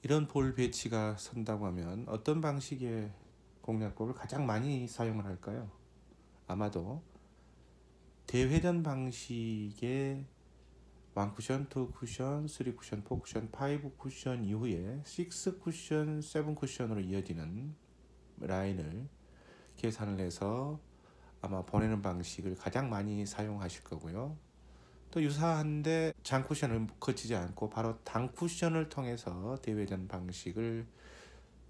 이런 볼 배치가 선다고 하면 어떤 방식의 공략법을 가장 많이 사용을 할까요? 아마도 대회전 방식의 1쿠션, 2쿠션, 3쿠션, 4쿠션, 5쿠션 이후에 6쿠션, 7쿠션으로 이어지는 라인을 계산을 해서 아마 보내는 방식을 가장 많이 사용하실 거고요. 또 유사한데 장쿠션을 거치지 않고 바로 단쿠션을 통해서 대회전 방식을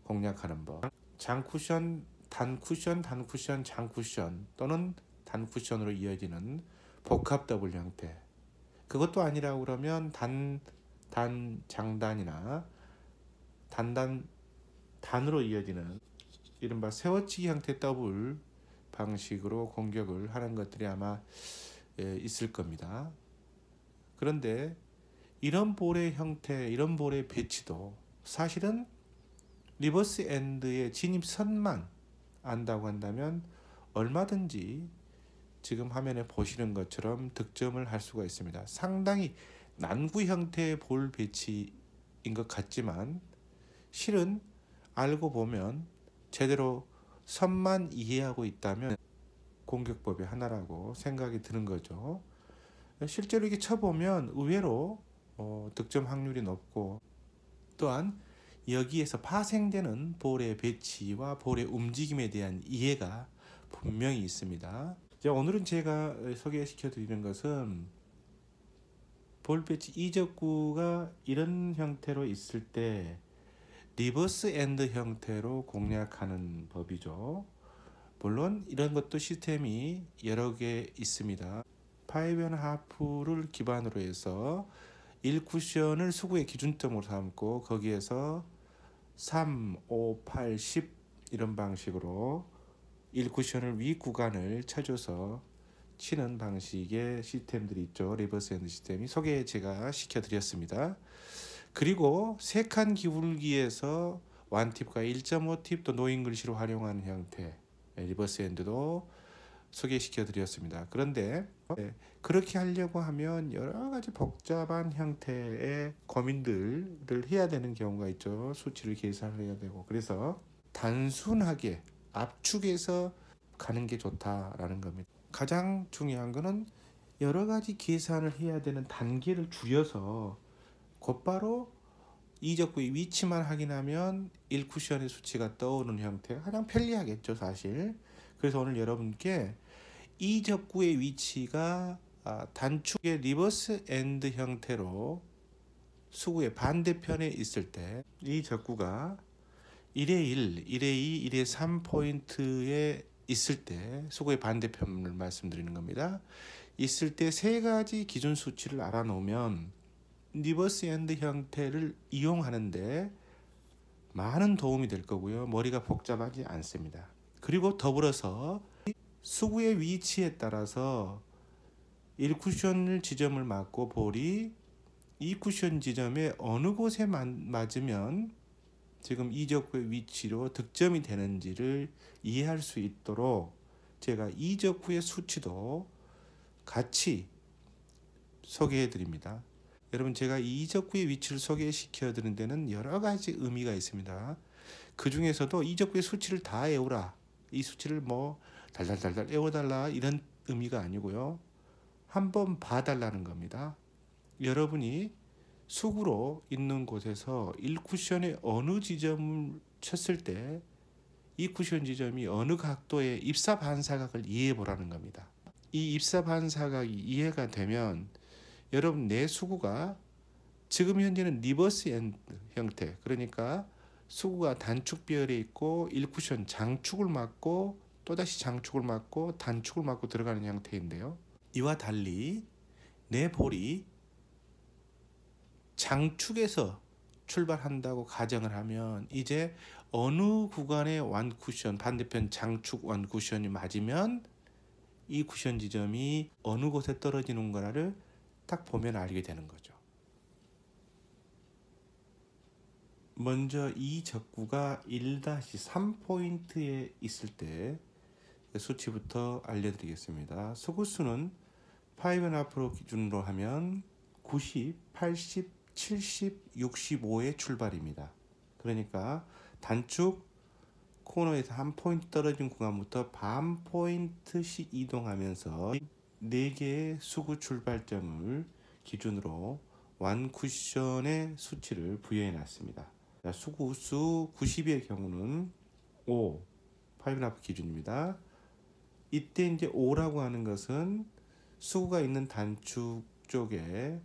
공략하는 법. 장쿠션, 단쿠션, 단쿠션, 장쿠션 또는 단쿠션으로 이어지는 복합 더블 형태. 그것도 아니라고 그러면 장단이나 단으로 이어지는 이른바 세워치기 형태 더블 방식으로 공격을 하는 것들이 아마 있을 겁니다. 그런데 이런 볼의 형태, 이런 볼의 배치도 사실은 리버스 엔드의 진입선만 안다고 한다면 얼마든지 지금 화면에 보시는 것처럼 득점을 할 수가 있습니다. 상당히 난구 형태의 볼 배치인 것 같지만 실은 알고 보면 제대로 선만 이해하고 있다면 공격법의 하나라고 생각이 드는 거죠. 실제로 이게 쳐보면 의외로 득점 확률이 높고 또한 여기에서 파생되는 볼의 배치와 볼의 움직임에 대한 이해가 분명히 있습니다. 오늘은 제가 소개시켜 드리는 것은 볼 배치 이적구가 이런 형태로 있을 때 리버스 엔드 형태로 공략하는 법이죠. 물론 이런 것도 시스템이 여러 개 있습니다. 5.5를 기반으로 해서 1쿠션을 수구의 기준점으로 삼고 거기에서 3, 5, 8, 10 이런 방식으로 1쿠션을 위 구간을 쳐줘서 치는 방식의 시스템들이 있죠. 리버스 핸드 시스템이 소개 제가 시켜드렸습니다. 그리고 3칸 기울기에서 1팁과 1.5팁 또 노잉글씨로 활용하는 형태 리버스 핸드도 소개시켜드렸습니다. 그런데 그렇게 하려고 하면 여러 가지 복잡한 형태의 고민들을 해야 되는 경우가 있죠. 수치를 계산을 해야 되고 그래서 단순하게 압축해서 가는 게 좋다라는 겁니다. 가장 중요한 거는 여러 가지 계산을 해야 되는 단계를 줄여서 곧바로 이적구의 위치만 확인하면 1쿠션의 수치가 떠오르는 형태가 가장 편리하겠죠 사실. 그래서 오늘 여러분께 이적구의 위치가 단축의 리버스 엔드 형태로 수구의 반대편에 있을 때 이 적구가 1의 1, 1의 2, 1의 3 포인트에 있을 때 수구의 반대편을 말씀드리는 겁니다. 있을 때 세 가지 기준 수치를 알아놓으면 리버스 엔드 형태를 이용하는데 많은 도움이 될 거고요. 머리가 복잡하지 않습니다. 그리고 더불어서 수구의 위치에 따라서 1쿠션을 지점을 맞고 볼이 2쿠션 지점에 어느 곳에 맞으면 지금 이적구의 위치로 득점이 되는지를 이해할 수 있도록 제가 이적구의 수치도 같이 소개해 드립니다. 여러분 제가 이적구의 위치를 소개시켜 드리는 데는 여러 가지 의미가 있습니다. 그 중에서도 이적구의 수치를 다 외우라, 이 수치를 뭐 달달달달 외워달라 이런 의미가 아니고요. 한번 봐달라는 겁니다. 여러분이 수구로 있는 곳에서 1쿠션의 어느 지점을 쳤을 때 2쿠션 지점이 어느 각도의 입사 반사각을 이해해 보라는 겁니다. 이 입사 반사각이 이해가 되면 여러분 내 수구가 지금 현재는 리버스 엔드 형태, 그러니까 수구가 단축 비열에 있고 1쿠션 장축을 맞고 또다시 장축을 맞고 단축을 맞고 들어가는 형태인데요. 이와 달리 내 볼이 장축에서 출발한다고 가정을 하면 이제 어느 구간의 완쿠션 반대편 장축 완쿠션이 맞으면 이 쿠션 지점이 어느 곳에 떨어지는 거를 딱 보면 알게 되는 거죠. 먼저 이 적구가 1-3 포인트에 있을 때 수치부터 알려드리겠습니다. 수구수는 5.5 기준으로 하면 90, 80, 70, 65의 출발입니다. 그러니까 단축 코너에서 한 포인트 떨어진 구간부터 반 포인트씩 이동하면서 4개의 수구 출발점을 기준으로 완 쿠션의 수치를 부여해 놨습니다. 수구 수 90의 경우는 5, 5.5 기준입니다. 이때 이제 5라고 하는 것은 수구가 있는 단축 쪽에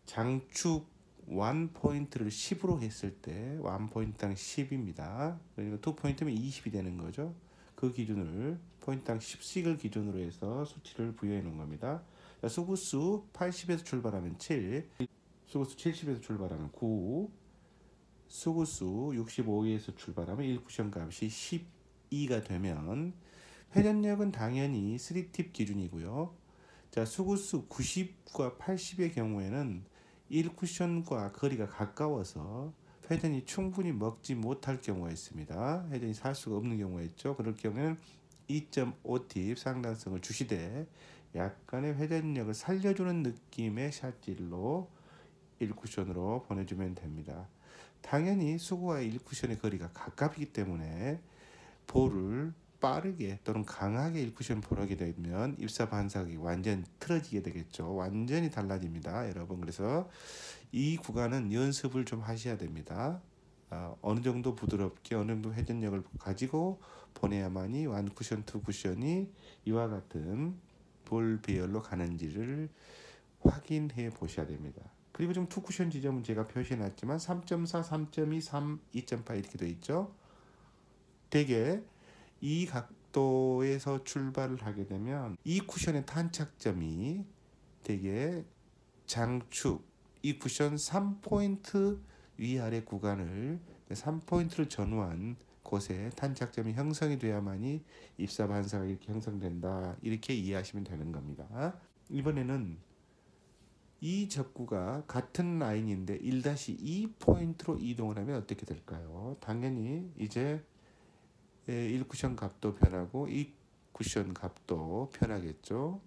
장축 완 포인트를 10으로 했을 때 완 포인트당 10입니다. 그러니까 2포인트면 20이 되는 거죠. 그 기준을 포인트당 10씩을 기준으로 해서 수치를 부여해 놓은 겁니다. 수구수 80에서 출발하면 7, 수구수 70에서 출발하면 9, 수구수 65에서 출발하면 1쿠션 값이 12가 되면 회전력은 당연히 3팁 기준이고요. 자, 수구수 90과 80의 경우에는 1쿠션과 거리가 가까워서 회전이 충분히 먹지 못할 경우가 있습니다. 회전이 살 수가 없는 경우가 있죠. 그럴 경우에는 2.5팁 상단성을 주시되 약간의 회전력을 살려주는 느낌의 샷질로 1쿠션으로 보내주면 됩니다. 당연히 수구와 1쿠션의 거리가 가깝기 때문에 볼을 빠르게 또는 강하게 1쿠션 보내게 되면 입사 반사각이 완전 틀어지게 되겠죠. 완전히 달라집니다, 여러분. 그래서 이 구간은 연습을 좀 하셔야 됩니다. 어느 정도 부드럽게 어느 정도 회전력을 가지고 보내야만이 완 쿠션, 투 쿠션이 이와 같은 볼 배열로 가는지를 확인해 보셔야 됩니다. 그리고 좀 투 쿠션 지점은 제가 표시해 놨지만 3.4, 3.2, 3, 2.8 이렇게 되어 있죠. 대개 이 각도에서 출발을 하게 되면 이 쿠션의 탄착점이 대개 장축 이 쿠션 3포인트 위아래 구간을 3포인트를 전후한 곳에 탄착점이 형성이 돼야만이 입사 반사가 이렇게 형성된다, 이렇게 이해하시면 되는 겁니다. 이번에는 이 적구가 같은 라인인데 1-2 포인트로 이동을 하면 어떻게 될까요? 당연히 이제 1쿠션 값도 변하고 2쿠션 값도 변하겠죠.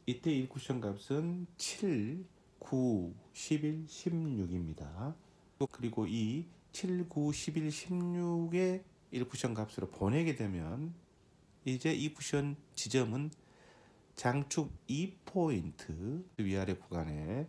이때 1쿠션 값은 7, 9, 11, 16입니다. 그리고 이 7, 9, 11, 16의 1쿠션 값으로 보내게 되면 이제 2쿠션 지점은 장축 2포인트 위아래 구간에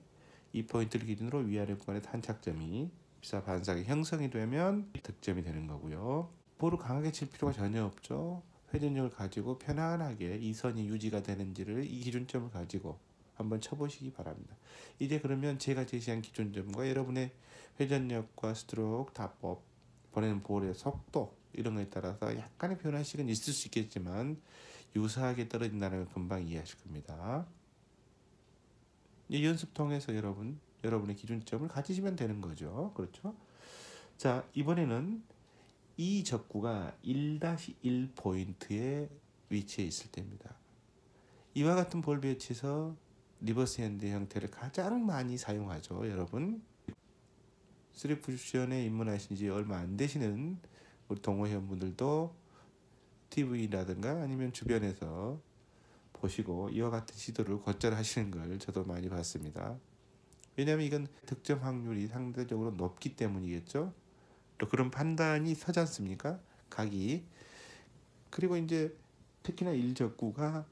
2포인트를 기준으로 위아래 구간의 탄착점이 입사 반사각이 형성이 되면 득점이 되는 거고요. 볼을 강하게 칠 필요가 전혀 없죠. 회전력을 가지고 편안하게 이 선이 유지가 되는지를 이 기준점을 가지고 한번 쳐보시기 바랍니다. 이제 그러면 제가 제시한 기준점과 여러분의 회전력과 스트로크, 답법, 보내는 볼의 속도 이런 거에 따라서 약간의 변화식은 있을 수 있겠지만 유사하게 떨어진다는 걸 금방 이해하실 겁니다. 이 연습 통해서 여러분의 기준점을 가지시면 되는 거죠. 그렇죠? 자, 이번에는 이 적구가 1-1 포인트에 위치해 있을 때입니다. 이와 같은 볼 배치에서 리버스 핸드 형태를 가장 많이 사용하죠, 여러분. 3쿠션에 입문하신 지 얼마 안 되시는 우리 동호회원분들도 TV라든가 아니면 주변에서 보시고 이와 같은 시도를 곧잘 하시는 걸 저도 많이 봤습니다. 왜냐하면 이건 득점 확률이 상대적으로 높기 때문이겠죠. 또 그런 판단이 서지 않습니까? 각이. 그리고 이제 특히나 1적구가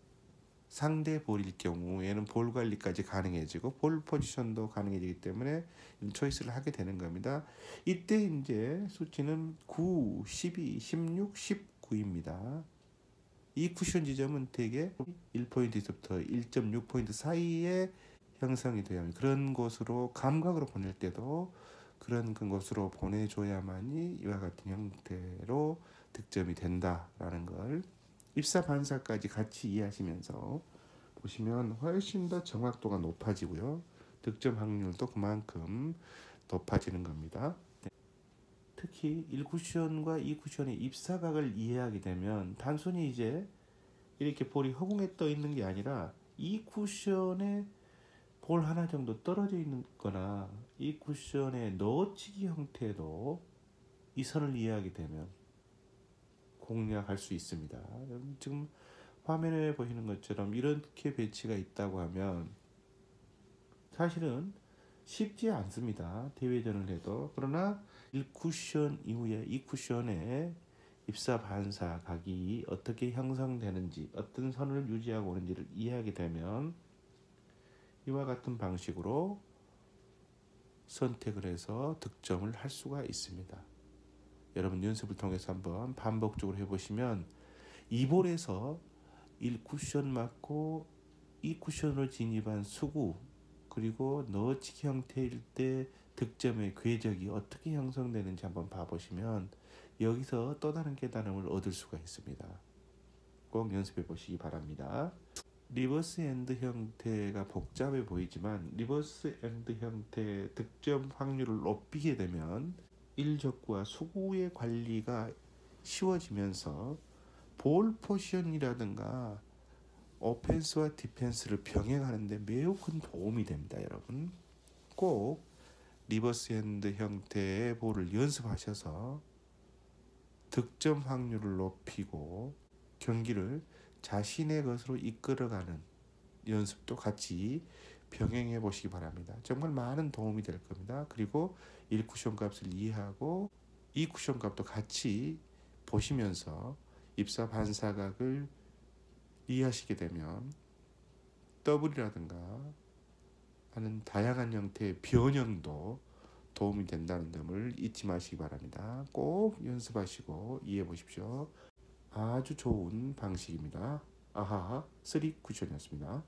상대 볼일 경우에는 볼 관리까지 가능해지고 볼 포지션도 가능해지기 때문에 초이스를 하게 되는 겁니다. 이때 이제 수치는 9, 12, 16, 19입니다. 이 쿠션 지점은 대개 1포인트에서부터 1.6포인트 사이에 형성이 돼야 합니다. 그런 곳으로 감각으로 보낼 때도 그런 곳으로 보내줘야만이 이와 같은 형태로 득점이 된다라는 걸 입사 반사까지 같이 이해하시면서 보시면 훨씬 더 정확도가 높아지고요. 득점 확률도 그만큼 높아지는 겁니다. 특히 1쿠션과 2쿠션의 입사각을 이해하게 되면 단순히 이제 이렇게 볼이 허공에 떠 있는 게 아니라 2쿠션에 볼 하나 정도 떨어져 있는 거나 2쿠션의 넣어치기 형태도 이 선을 이해하게 되면 공략할 수 있습니다. 지금 화면에 보시는 것처럼 이렇게 배치가 있다고 하면 사실은 쉽지 않습니다. 대회전을 해도. 그러나 1쿠션 이후에 2쿠션의 입사 반사 각이 어떻게 형성되는지, 어떤 선을 유지하고 오는지를 이해하게 되면 이와 같은 방식으로 선택을 해서 득점을 할 수가 있습니다. 여러분 연습을 통해서 한번 반복적으로 해보시면 2볼에서 1쿠션 맞고 2쿠션으로 진입한 수구, 그리고 넣어치기 형태일 때 득점의 궤적이 어떻게 형성되는지 한번 봐보시면 여기서 또 다른 깨달음을 얻을 수가 있습니다. 꼭 연습해 보시기 바랍니다. 리버스 핸드 형태가 복잡해 보이지만 리버스 핸드 형태의 득점 확률을 높이게 되면 일적구와 수구의 관리가 쉬워지면서 볼 포지션이라든가 오펜스와 디펜스를 병행하는 데 매우 큰 도움이 됩니다. 여러분 꼭 리버스 핸드 형태의 볼을 연습하셔서 득점 확률을 높이고 경기를 자신의 것으로 이끌어가는 연습도 같이 병행해 보시기 바랍니다. 정말 많은 도움이 될 겁니다. 그리고 1쿠션 값을 이해하고 2쿠션 값도 같이 보시면서 입사 반사각을 이해하시게 되면 더블이라든가 하는 다양한 형태의 변형도 도움이 된다는 점을 잊지 마시기 바랍니다. 꼭 연습하시고 이해해 보십시오. 아주 좋은 방식입니다. 아하 3 쿠션이었습니다.